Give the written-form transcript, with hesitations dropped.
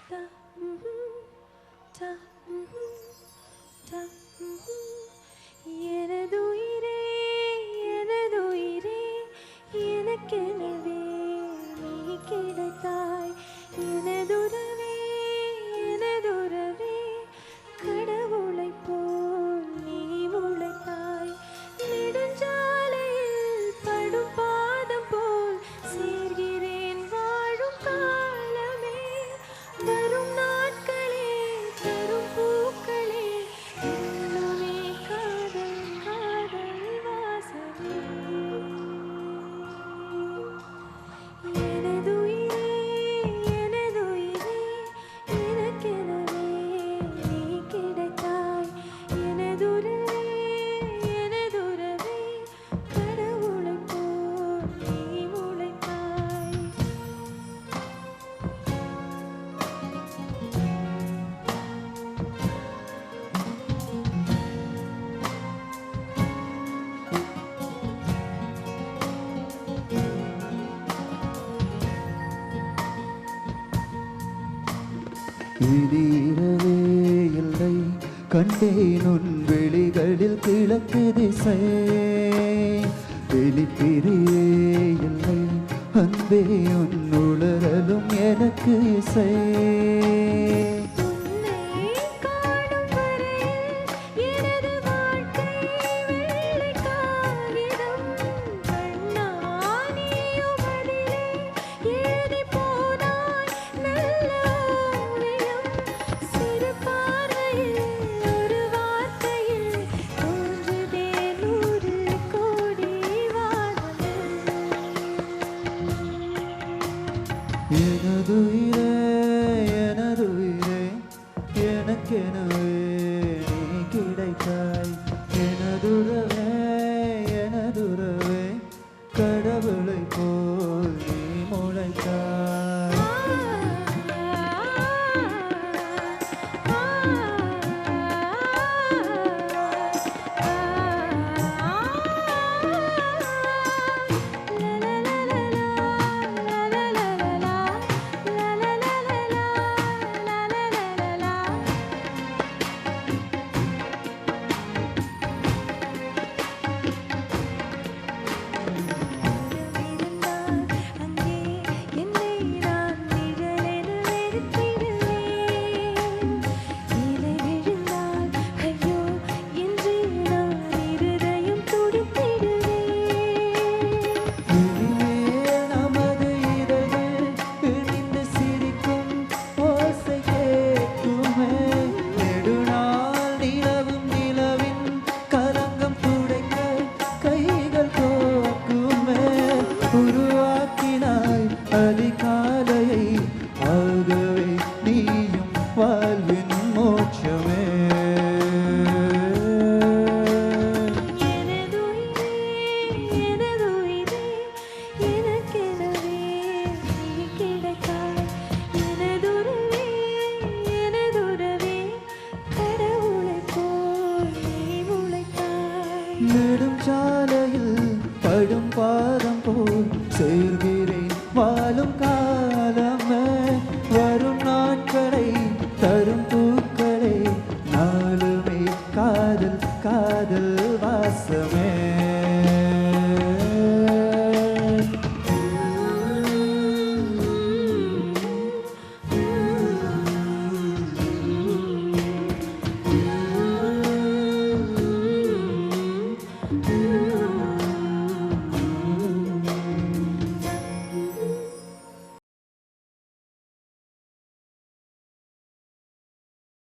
Ta, ta, ta, எனதுயிரே எனதுயிரே எனக்கெனவே நீ கிடைத்தாய் எனதுறவே எனதுறவே கடவுளைப் போல் நீ முளைத்தாய் நெடுஞ்சாலையில் படும் பாதம் போல் சேர்கிறேன் வாழும் காலமே வரும் நாட்களே தரும் பூக்களே இன்னுமே காதல் காதல் வாசமே எனதுயிரே எனதுயிரே எனக்கெனவே நீ கிடைத்தாய் எனதுறவே எனதுறவே கடவுளைப் போல் நீ முளைத்தாய் விடியவே இல்லை கண்டேன் உன் விழிகளில் கிழக்கு திசை வெளிப்பிரியே இல்லை அன்பே உன் உளறலும் எனக்கு இசை உன்னை காணும் வரையில் எனது வாழ்க்கை வெள்ளை காகிதம் கண்ணா நீயும் அதிலே எழுதிப் போனாய் நல்ல ஓவியம் சிறு பார்வையில் ஒரு வார்த்தையில் தோன்றுதே 100 கோடி வானவில் எனதுயிரே எனதுயிரே எனக்கெனவே நீ கிடைத்தாய் எனதுறவே எனதுறவே கடவுளைப் போல் நீ முளைத்தாய்